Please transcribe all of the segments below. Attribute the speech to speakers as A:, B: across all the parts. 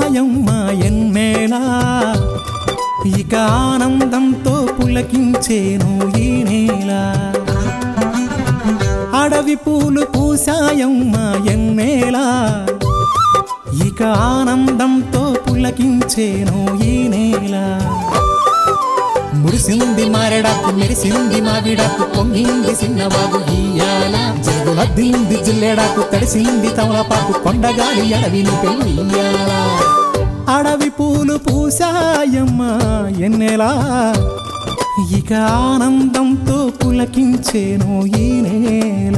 A: పూసాయమ్మ ఎన్నేలా ఇక ఆనందంతో పులకించేను ఈ నేల అడవి పూలు పూసాయమ్మ ఎన్నేలా ఇక ఆనందంతో పులకించేను ఈ నేల మురిసింది మారెడాకు మెరిసింది మావిడాకు పొంగింది సిన్నవాగు ఇయ్యాల జగులద్దింది జిల్లెడాకు తడిసింది తమలపాకు కొండగాలి అడవిని పెళ్ళియ్యాల అడవి పూలు పూసాయమ్మ ఎన్నెలా ఇక ఆనందంతో పులకించేను ఈ నేల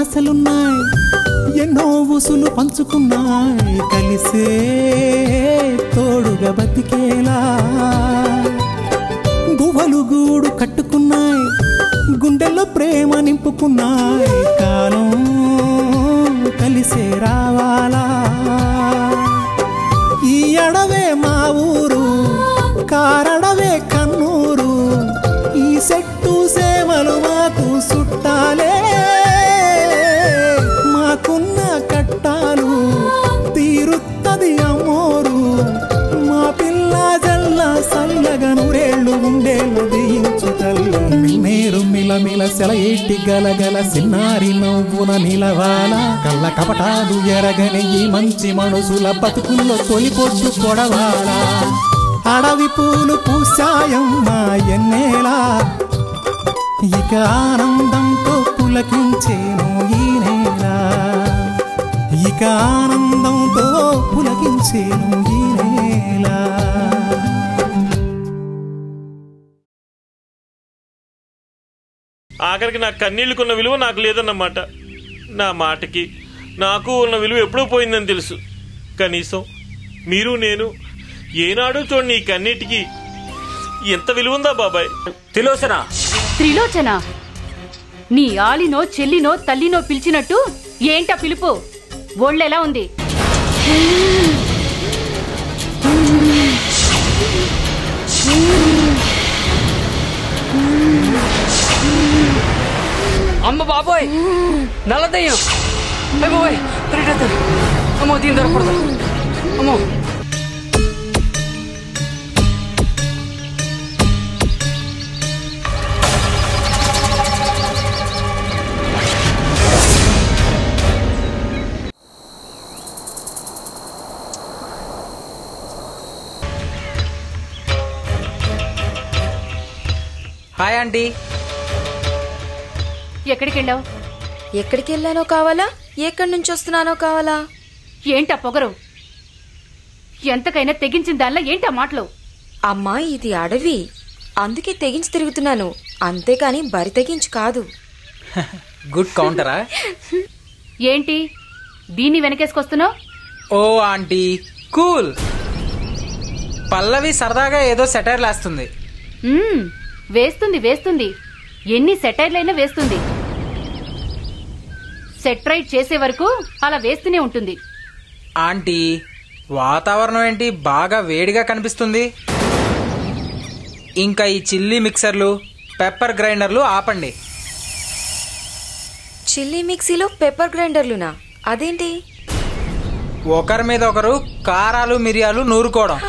A: ఆశలున్నాయి ఎన్నో ఊసులు పంచుకున్నాయి కలిసే తోడుగా బతికేలా గువ్వలు గూడు కట్టుకున్నాయి గుండెల్లో ప్రేమ నింపుకున్నాయి కాలం కలిసే రావాలా ఈ అడవే మా ఊరు కారడవే కన్నూరు ఈ చెట్టు సేవలు మాకు చుట్టాలే మాకున్న కట్టాలు తీరుత్తది అమ్మోరు మా పిల్ల జల్ల సల్లగా నూరేళ్ళు ఉండేళ్ళు దీయించు తల్లి మేరు మిలమిల సెలయేటి గలగల సిన్నారి నవ్వున నిలవాల కళ్ళ కపటాలు ఎరగని ఈ మంచి మనుషుల బతుకుల్లో తొలిపొట్టు కొడవాల అడవి పూలు పూసాయమ్మ ఎన్నేలా ఇక ఆనందంతో పులకించేను ఈ నేల ఇక ఆనందంతో పులకించేను ఈ నేల
B: ఆఖరికి నా కన్నీళ్ళకున్న విలువ నాకు లేదన్నమాట. నా మాటకి నాకు ఉన్న విలువ ఎప్పుడూ పోయిందని తెలుసు. కనీసం మీరు నేను ఏనాడు చూడండి ఈ కన్నీటికి ఎంత విలువ ఉందా బాబాయ్.
C: త్రిలోచన
D: త్రిలోచన నీ ఆలినో చెల్లినో తల్లినో పిలిచినట్టు ఏంటా పిలుపు? ఒళ్ళెలా ఉంది?
C: అమ్మ బాబోయ్ నల్లదయ్యం బాబోయ్ అమ్మో దీని దొరకూడదు అమ్మో. Hi aunty.
D: ఎక్కడికి వెళ్ళావు?
E: ఎక్కడికి వెళ్ళానో కావాలా, ఎక్కడి నుంచి వస్తున్నానో కావాలా?
D: ఏంటా పొగరు? ఎంతకైనా తెగించిన దానిలో ఏంటా మాటలు?
E: అమ్మా ఇది అడవి, అందుకే తెగించి తిరుగుతున్నాను, అంతేకాని బరి తెగించి కాదు.
C: గుడ్ కౌంటరా?
D: ఏంటి దీన్ని వెనకేసుకొస్తున్నావు?
C: ఓ ఆంటీ కూల్. పల్లవి సరదాగా ఏదో సెటైర్ లేస్తుంది.
D: వేస్తుంది వేస్తుంది, ఎన్ని సెటైర్లైనా వేస్తుంది. సెట్రైట్ చేసే వరకు అలా వేస్తూనే ఉంటుంది.
C: ఆంటీ వాతావరణం ఏంటి బాగా వేడిగా కనిపిస్తుంది. ఇంకా ఈ చిల్లీ మిక్సర్లు పెప్పర్ గ్రైండర్లు ఆపండి.
E: చిల్లీ మిక్సీలో పెప్పర్ గ్రైండర్లునా? అదేంటి?
C: ఒకరి మీద ఒకరు కారాలు మిరియాలు నూరుకోవడం.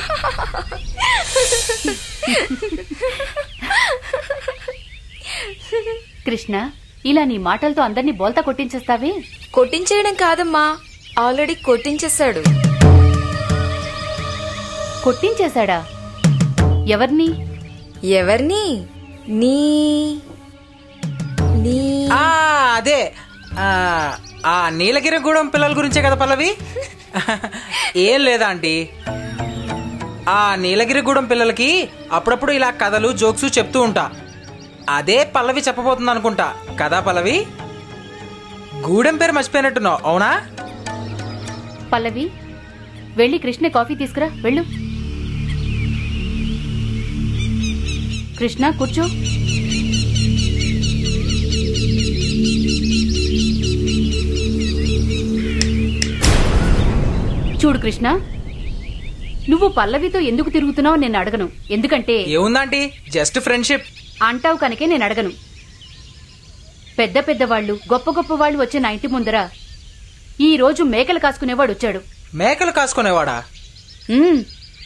D: కృష్ణ, ఇలా నీ మాటలతో అందరినీ బోల్తా కొట్టించేస్తావే?
E: కొట్టించేయడం కాదమ్మా, ఆల్రెడీ కొట్టించేశాడు.
D: కొట్టించేశాడా? ఎవరిని?
E: ఎవరిని? నీ నీ
C: అదే ఆ నీలగిరిగూడెం పిల్లల గురించే కదా పల్లవి. ఏం లేదా ఆంటీ, ఆ నీలగిరిగూడెం పిల్లలకి అప్పుడప్పుడు ఇలా కథలు జోక్స్ చెప్తూ ఉంటా. అదే పల్లవి చెప్పబోతుంది అనుకుంటా కదా పల్లవి? గూడెం పేరు మర్చిపోయినట్టున్నావు, అవునా?
D: పల్లవి, వెళ్ళి కృష్ణ కాఫీ తీసుకురా, వెళ్ళు. కృష్ణ కూర్చో. చూడు కృష్ణ, నువ్వు పల్లవితో ఎందుకు తిరుగుతున్నావు నేను అడగను. ఎందుకంటే
C: ఏముందంటే జస్ట్ ఫ్రెండ్షిప్
D: అంటావు కనుకే నేను అడగను. పెద్ద పెద్దవాళ్లు, గొప్ప గొప్ప వాళ్ళు వచ్చే నా ఇంటి ముందర ఈ రోజు మేకలు కాసుకునేవాడు వచ్చాడు.
C: మేకలు కాసుకునేవాడా?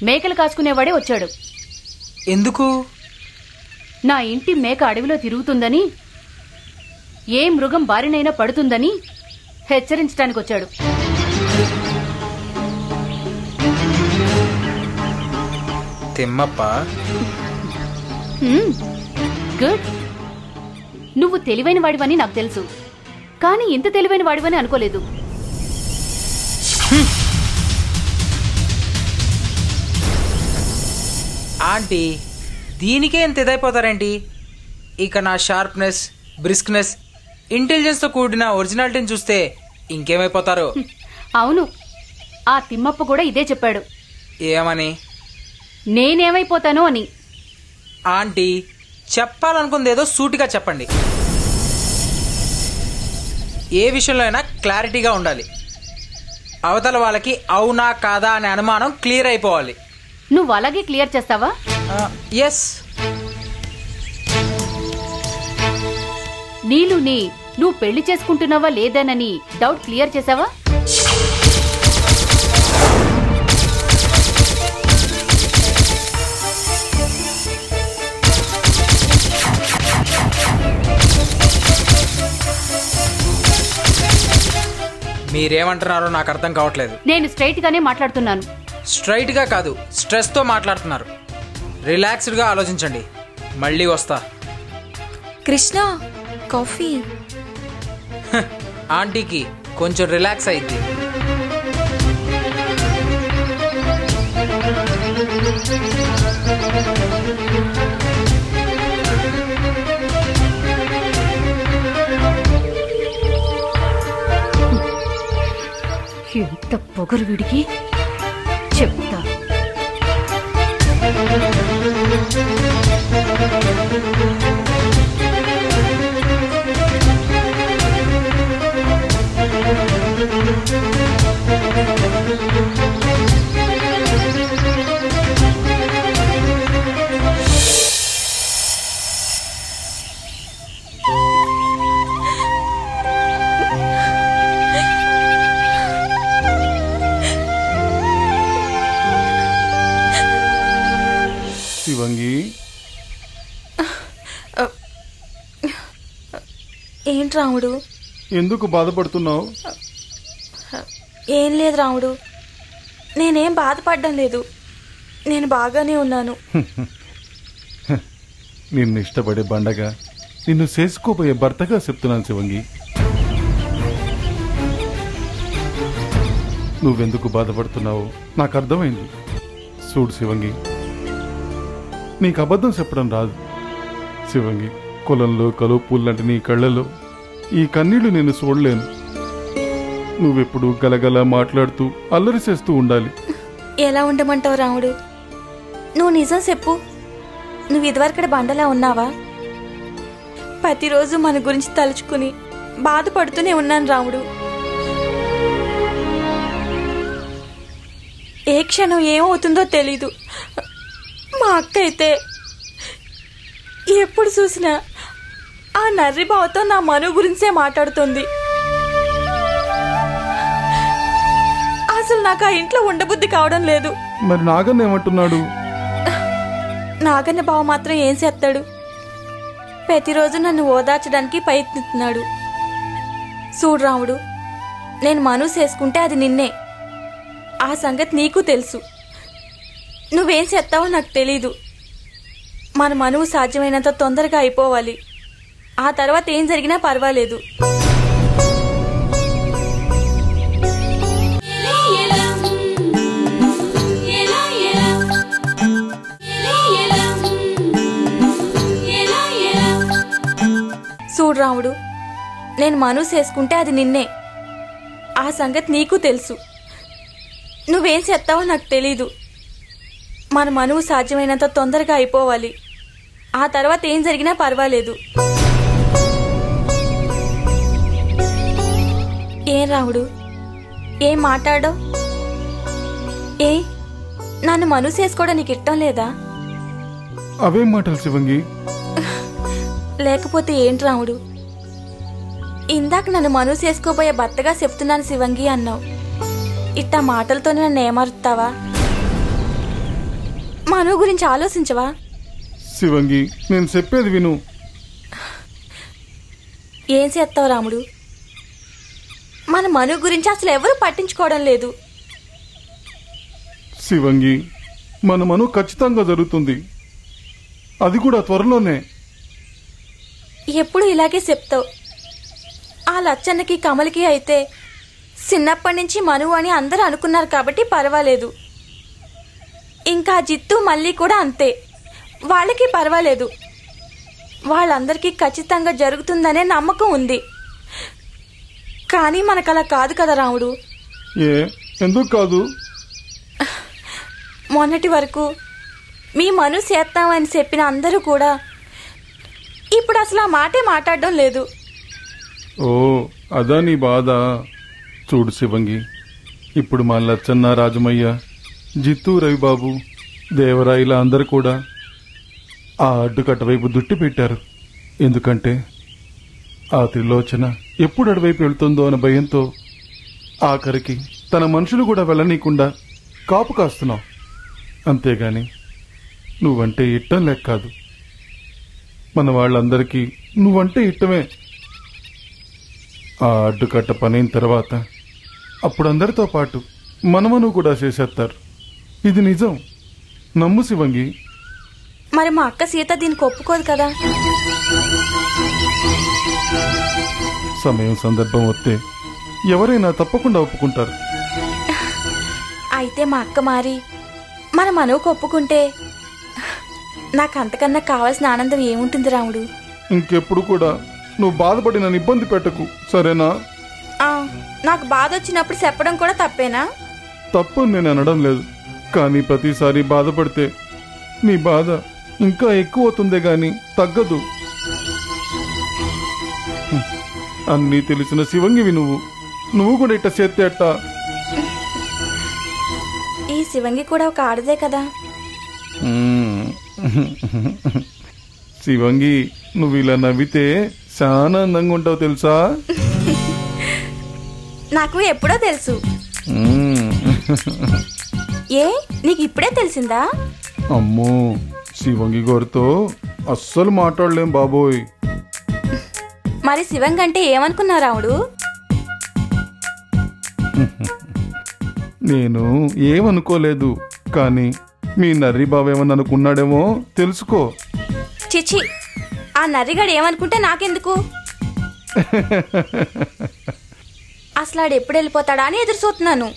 D: మేకలు కాసుకునేవాడే వచ్చాడు.
C: ఎందుకు?
D: నా ఇంటి మేక అడవిలో తిరుగుతుందని, ఏ మృగం బారినైనా పడుతుందని హెచ్చరించడానికి వచ్చాడు.
C: తిమ్మప్ప.
D: గుడ్. నువ్వు తెలివైన వాడివని నాకు తెలుసు, కానీ ఇంత తెలివైన వాడివని అనుకోలేదు.
C: ఆంటీ, దీనికే ఎంత ఇదైపోతారేంటి? ఇక నా షార్ప్నెస్, బ్రిస్క్నెస్, ఇంటెలిజెన్స్ తో కూడిన ఒరిజినాలిటీని చూస్తే ఇంకేమైపోతారు?
D: అవును, ఆ తిమ్మప్ప కూడా ఇదే చెప్పాడు.
C: ఏమని?
D: నేనేమైపోతాను అని.
C: ఆంటీ, చెప్పాలనుకుందేదో సూటిగా చెప్పండి. ఏ విషయంలో అయినా క్లారిటీగా ఉండాలి. అవతల వాళ్ళకి అవునా కాదా అనే అనుమానం క్లియర్ అయిపోవాలి.
D: నువ్వు అలాగే క్లియర్ చేస్తావా?
C: ఎస్.
D: నీలుని నువ్వు పెళ్లి చేసుకుంటున్నావా లేదనని డౌట్ క్లియర్ చేసావా?
C: మీరేమంటున్నారో నాకు అర్థం కావట్లేదు.
D: నేను స్ట్రైట్ గానే మాట్లాడుతున్నాను.
C: స్ట్రైట్ గా కాదు, స్ట్రెస్ తో మాట్లాడుతున్నారు. రిలాక్స్డ్ గా ఆలోచించండి. మళ్ళీ వస్తా.
E: కృష్ణ, కాఫీ.
C: ఆంటీకి కొంచెం రిలాక్స్ అయింది.
D: ఎంత పొగరు వీడికి, చెప్తా.
F: శివంగి,
E: ఏంటి రాముడు?
F: ఎందుకు బాధపడుతున్నావు?
E: ఏం లేదు రాముడు, నేనేం బాధపడ్డం లేదు. నేను బాగానే ఉన్నాను.
F: నిన్ను ఇష్టపడే బండగా, నిన్ను చేసుకోబోయే భర్తగా చెప్తున్నాను శివంగి. నువ్వెందుకు బాధపడుతున్నావో నాకు అర్థమైంది. చూడు శివంగి, నీకు అబద్ధం చెప్పడం రాదు. శివంగి, కులంలో కలుపులు లాంటి నీ కళ్ళలో ఈ కన్నీళ్లు నేను చూడలేను. నువ్వెప్పుడు గలగల మాట్లాడుతూ అల్లరి చేస్తూ ఉండాలి.
E: ఎలా ఉండమంటావు రాముడు? నువ్వు నిజం చెప్పు. నువ్వు ఇదివరకడ బండలా ఉన్నావా? ప్రతిరోజు మన గురించి తలుచుకుని బాధపడుతూనే ఉన్నాను రాముడు. ఏ క్షణం ఏమవుతుందో తెలీదు. మా అక్క అయితే ఎప్పుడు చూసినా ఆ నర్రి బావతో నా మను గురించే మాట్లాడుతుంది. అసలు నాకు ఆ ఇంట్లో ఉండబుద్ధి కావడం లేదు.
F: మరి నాగన్న ఏమంటున్నాడు?
E: నాగన్న బావ మాత్రం ఏం చేస్తాడు? ప్రతిరోజు నన్ను ఓదార్చడానికి ప్రయత్నిస్తున్నాడు. చూడు రాముడు, నేను మను చేసుకుంటే అది నిన్నే. ఆ సంగతి నీకు తెలుసు. నువ్వేం చేస్తావో నాకు తెలీదు. మన మనువు సాధ్యమైనంత తొందరగా అయిపోవాలి. ఆ తర్వాత ఏం జరిగినా పర్వాలేదు. చూడు రాముడు, నేను మనసు వేసుకుంటే అది నిన్నే. ఆ సంగతి నీకు తెలుసు. నువ్వేం చేస్తావో నాకు తెలీదు. మన మనువు సాధ్యమైనంత తొందరగా అయిపోవాలి. ఆ తర్వాత ఏం జరిగినా పర్వాలేదు. ఏం రాముడు, ఏం మాట్లాడో? ఏ నన్ను మనసు చేసుకోవడం నీకు ఇష్టం లేదా?
F: అవేం మాటలు శివంగి?
E: లేకపోతే ఏంటి రాముడు? ఇందాక నన్ను మనసు చేసుకోబోయే భర్తగా చెప్తున్నాను శివంగి అన్నావు. ఇట్టా మాటలతోనే నన్ను ఏమరుతావా? మను గురించి ఆలోచించవా?
F: శివంగి, నేను చెప్పేది విను.
E: ఏం చేస్తావు రాముడు? మన మను గురించి అసలు ఎవరు పట్టించుకోవడం లేదు.
F: శివంగి, మన మను ఖచ్చితంగా జరుగుతుంది. అది కూడా త్వరలోనే.
E: ఎప్పుడు ఇలాగే చెప్తావు. ఆ లచ్చన్నకి కమలికి అయితే చిన్నప్పటి నుంచి మను అని అందరూ అనుకున్నారు కాబట్టి పర్వాలేదు. ఇంకా జిత్తు మళ్ళీ కూడా అంతే, వాళ్ళకి పర్వాలేదు. వాళ్ళందరికీ ఖచ్చితంగా జరుగుతుందనే నమ్మకం ఉంది. కానీ మనకు అలా కాదు కదా రాముడు.
F: ఎందుకు కాదు?
E: మొన్నటి వరకు మీ మను చేస్తామని చెప్పిన అందరూ కూడా ఇప్పుడు అసలు ఆ మాటే మాట్లాడడం లేదు.
F: ఓ, అదా నీ బాధ? చూడు శివంగి, ఇప్పుడు మా లచ్చన్న, రాజమయ్య, జిత్తు, రవిబాబు, దేవరాయిల అందరూ కూడా ఆ అడ్డుకట్ట వైపు దుట్టి పెట్టారు. ఎందుకంటే ఆ త్రిలోచన ఎప్పుడు అటువైపు వెళ్తుందో అన్న భయంతో ఆఖరికి తన మనుషులు కూడా వెళ్ళనీయకుండా కాపు కాస్తున్నావు. అంతేగాని నువ్వంటే ఇట్టం లేక కాదు. మన వాళ్ళందరికీ నువ్వంటే ఇట్టమే. ఆ అడ్డుకట్ట పనైన తర్వాత అప్పుడు అందరితో పాటు మనమను కూడా చేసేస్తారు. ఇది నిజం, నమ్ము శివంగి.
E: మరి మా అక్క సీత దీనికి ఒప్పుకోదు కదా?
F: సమయం సందర్భం వస్తే ఎవరైనా తప్పకుండా ఒప్పుకుంటారు.
E: అయితే మా అక్క మారి మన మనవుకు ఒప్పుకుంటే నాకు అంతకన్నా కావాల్సిన ఆనందం ఏముంటుంది రాముడు?
F: ఇంకెప్పుడు కూడా నువ్వు బాధపడి నన్ను ఇబ్బంది పెట్టకు, సరేనా?
E: నాకు బాధ వచ్చినప్పుడు చెప్పడం కూడా తప్పేనా?
F: తప్పని నేను అనడం లేదు, కానీ ప్రతిసారి బాధపడితే నీ బాధ ఇంకా ఎక్కువ అవుతుందే గాని తగ్గదు. అన్నీ తెలిసిన శివంగివి నువ్వు కూడా ఇట్ట చేస్తే అట్టా?
E: ఈ శివంగి కూడా ఒక ఆడదే కదా.
F: శివంగి, నువ్వు ఇలా నవ్వితే చాలా అందంగా ఉంటావు తెలుసా?
E: నాకు ఎప్పుడో తెలుసు. ఏ నీకు ఇప్పుడే తెలిసిందా?
F: అమ్మో, శివంగి గారితో అస్సలు మాట్లాడలేం బాబోయ్.
E: మరి శివంగి అంటే ఏమనుకున్నా రాముడు?
F: నేను ఏమనుకోలేదు, కానీ మీ నర్రి బాబు ఏమని అనుకున్నాడేమో తెలుసుకో.
E: చిచి, ఆ నర్రిగాడు ఏమనుకుంటే నాకెందుకు? అసలు ఆడు ఎప్పుడు వెళ్ళిపోతాడా అని ఎదురు చూస్తున్నాను.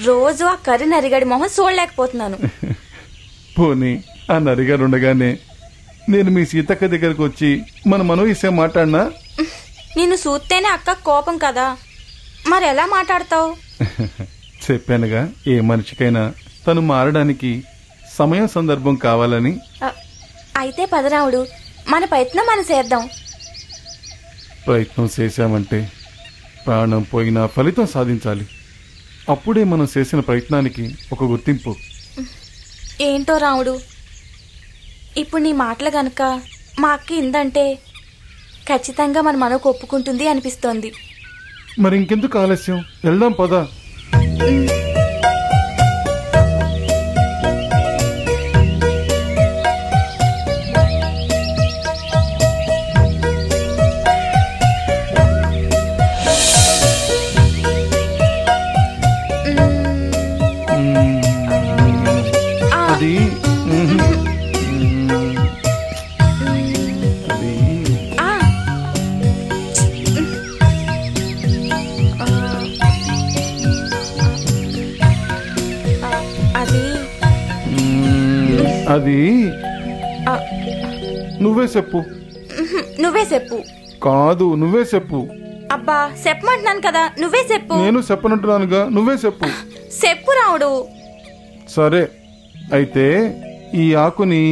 E: రోజు ఆ కర్రీ నరిగాడి మొహం చూడలేకపోతున్నాను.
F: పోనీ ఆ నరిగాడు ఉండగానే నేను మీ సీతక్క దగ్గరకు వచ్చి మన విషయం మాట్లాడినా?
E: నిన్ను చూస్తేనే అక్క కోపం కదా, మరి ఎలా మాట్లాడతావు?
F: చెప్పానుగా, ఏ మనిషికైనా తను మారడానికి సమయం సందర్భం కావాలని.
E: అయితే పదరాముడు, మన ప్రయత్నం మనం చేద్దాం.
F: ప్రయత్నం చేశామంటే ప్రాణం పోయినా ఫలితం సాధించాలి. అప్పుడే మనం చేసిన ప్రయత్నానికి ఒక గుర్తింపు.
E: ఏంటో రాముడు, ఇప్పుడు నీ మాటలు గనక మా అక్క ఇందంటే ఖచ్చితంగా మన మనకు ఒప్పుకుంటుంది అనిపిస్తోంది.
F: మరి ఇంకెందుకు ఆలస్యం, వెళ్దాం పదా. అది అది నువ్వే చెప్పు.
E: నువ్వే చెప్పు.
F: కాదు, నువ్వే చెప్పు.
E: అబ్బా చెప్పమంటున్నాను కదా, నువ్వే చెప్పు.
F: నేను చెప్పనంటున్నానుగా, నువ్వే చెప్పు.
E: చెప్పు రావుడు.
F: సరే, అయితే ఈ ఆకుని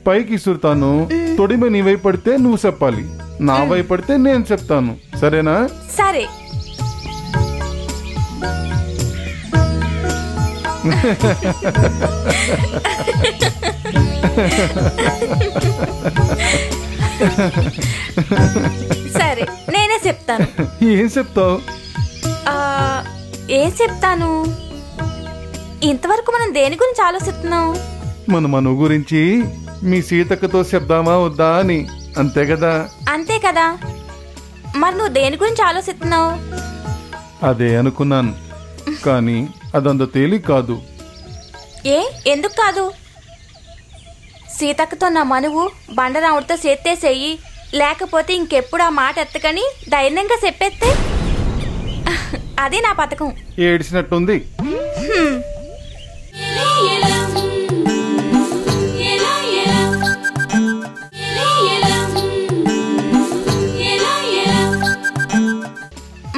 F: పైకి ఇసురుతాను. తొడిమ నీ వైపు పడితే నువ్వు చెప్పాలి, నా వైపు పడితే నేను చెప్తాను. సరేనా?
E: సరే. సరే, నేనే చెప్తాను.
F: ఏం చెప్తావు?
E: ఏం చెప్తాను? ఇంతవరకు మనం దేని గురించి ఆలోచిస్తున్నాం?
F: మన మను గురించి మీ సీతక్కతో చెప్దామా వద్దా అని. అంతే కదా?
E: అంతే కదా. మరి నువ్వు దేని గురించి ఆలోచిస్తున్నావు?
F: అదే అనుకున్నాను, కానీ అదంత తేలిక కాదు.
E: ఎందుకు కాదు? సీతక్కతో నా మనువు బండరావుడితో చేత్తేసేయి, లేకపోతే ఇంకెప్పుడు ఆ మాట ఎత్తకని ధైర్యంగా చెప్పేస్తే అది నా పథకం.
F: ఏడిసినట్టుంది.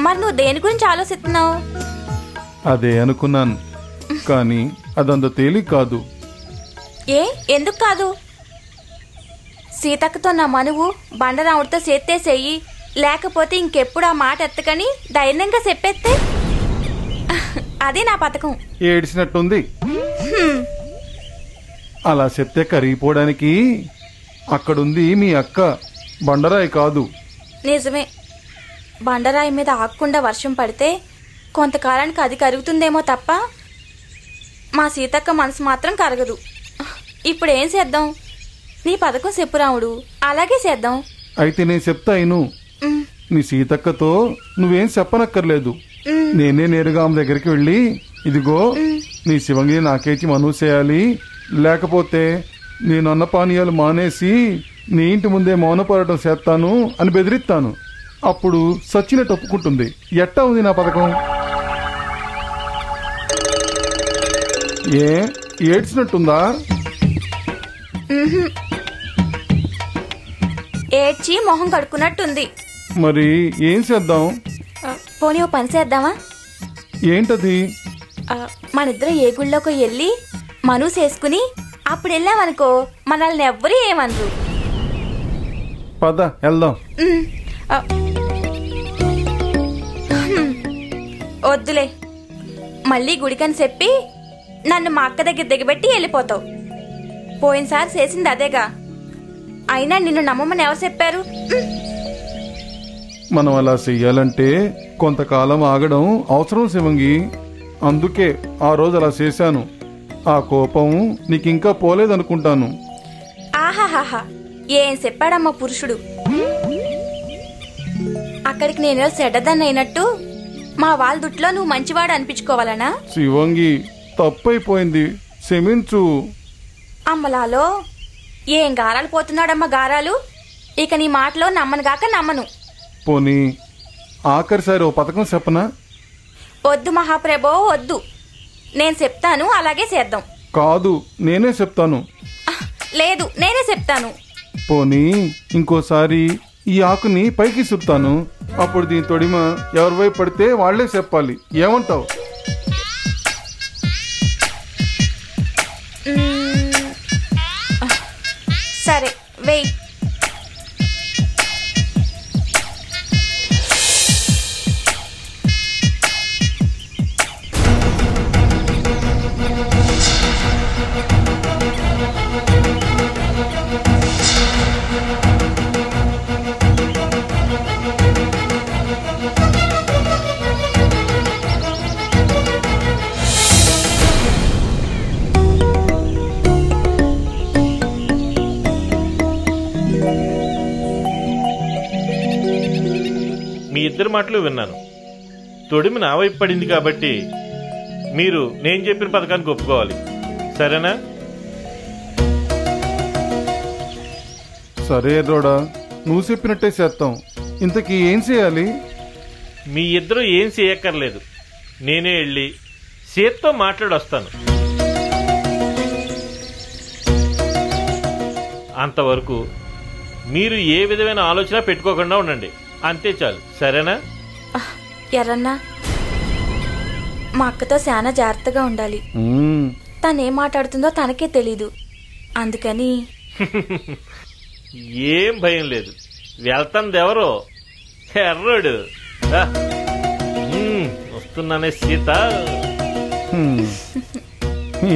E: మరి నువ్వు దేని గురించి ఆలోచిస్తున్నావు?
F: అదే అనుకున్నాను, కానీ అదంత తేలిక కాదు.
E: ఎందుకు కాదు? సీతక్కతో నా మనువు బండరావుడితో చేత్తేసేయి, లేకపోతే ఇంకెప్పుడు ఆ మాట ఎత్తకని ధైర్యంగా చెప్పేస్తే అది నా పథకం.
F: ఏడిసినట్టుంది. అలా చెప్తే కరిగిపోవడానికి అక్కడుంది మీ అక్క, బండరాయి కాదు.
E: నిజమే. బండరాయి మీద ఆగకుండా వర్షం పడితే కొంతకాలానికి అది కరుగుతుందేమో తప్ప మా సీతక్క మనసు మాత్రం కరగదు. ఇప్పుడు ఏం చేద్దాం? నీ పథకం చెప్పు రాముడు, అలాగే చేద్దాం.
F: అయితే నేను చెప్తా ఇను. నీ సీతక్కతో నువ్వేం చెప్పనక్కర్లేదు. నేనే నేరుగా ఆమె దగ్గరికి వెళ్ళి, ఇదిగో నీ శివంగిని నాకేచి మనువు చేయాలి, లేకపోతే నేను అన్న పానీయాలు మానేసి నీ ఇంటి ముందే మౌన పోరాటం చేస్తాను అని బెదిరిస్తాను. అప్పుడు సచ్చినట్టు ఒప్పుకుంటుంది. ఎట్టా ఉంది నా పథకం? ఏడ్చినట్టుందా?
E: ఏడ్చి మొహం కడుక్కున్నట్టుంది.
F: మరి ఏం చేద్దాం?
E: పోనీ ఓ పని చేద్దామా?
F: ఏంటది?
E: మనిద్దరం ఏ గుళ్ళోకి వెళ్ళి మనువు చేసుకుని అప్పుడు వెళ్ళామనుకో మనల్ని ఎవ్వరూ ఏమనరు.
F: పద వెళ్దాం.
E: వద్దులే, మళ్ళీ గుడికని చెప్పి నన్ను మా అక్క దగ్గర దిగబెట్టి వెళ్ళిపోతావు. పోయినసారి చేసింది అదేగా. అయినా నిన్ను నమ్మమని ఎవరు చెప్పారు?
F: మనం అలా చెయ్యాలంటే కొంతకాలం ఆగడం అవసరం శివంగి. అందుకే ఆ రోజు అలా చేశాను. ఆ కోపం నీకింకా పోలేదనుకుంటాను.
E: ఆహాహాహా, ఏం చెప్పాడమ్మా పురుషుడు. అక్కడికి నేను చెడ్డదాన్ని అయినట్టు మా వాళ్ళ దుట్లో నువ్వు మంచివాడు అనిపించుకోవాలనా?
F: శివంగి, తప్పైపోయింది, క్షమించు.
E: అమ్మలాలో ఏం గారాలు పోతున్నాడమ్మా గారాలు. ఇక నీ మాటలో నమ్మనుగాక నమ్మను.
F: పోనీ ఆఖరిసారి ఓ పథకం చెప్పనా?
E: వద్దు మహాప్రభో, వద్దు. నేను చెప్తాను, అలాగే చేద్దాం.
F: కాదు, నేనే చెప్తాను.
E: లేదు, నేనే చెప్తాను.
F: పోనీ ఇంకోసారి ఈ ఆకుని పైకి సుత్తాను. అప్పుడు దీని తొడిమ ఎవరి వైపు పడితే వాళ్లే చెప్పాలి. ఏమంటావు?
E: సరే, వెయ్యి.
B: మీ ఇద్దరు మాటలు విన్నాను. తొడిమి నా వైపు పడింది కాబట్టి మీరు నేను చెప్పిన పథకానికి ఒప్పుకోవాలి. సరేనా?
F: సరే రోడా, నువ్వు చెప్పినట్టే చేస్తాం. ఇంతకీ ఏం చేయాలి?
B: మీ ఇద్దరు ఏం చేయక్కర్లేదు. నేనే వెళ్ళి సీతతో మాట్లాడొస్తాను. అంతవరకు మీరు ఏ విధమైన ఆలోచన పెట్టుకోకుండా ఉండండి, అంతే చాలు. సరేనా?
E: ఎర్రన్నా, మా అక్కతో చాలా జాగ్రత్తగా ఉండాలి. తనేం మాట్లాడుతుందో తనకే తెలీదు. అందుకని
B: ఏం భయం లేదు. వెళ్తాంది ఎవరో ఎర్రడు. వస్తున్నానే సీత.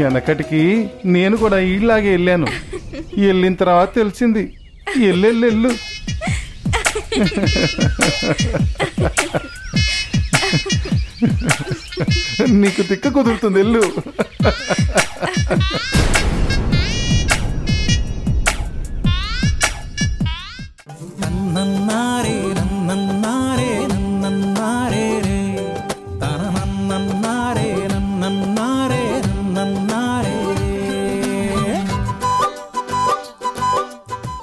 F: వెనకటికి నేను కూడా ఇలాగే వెళ్ళాను. వెళ్ళిన తర్వాత తెలిసింది ఎల్లెళ్ళు. నీకు తిక్క కుదురుతుంది, ఎల్లు.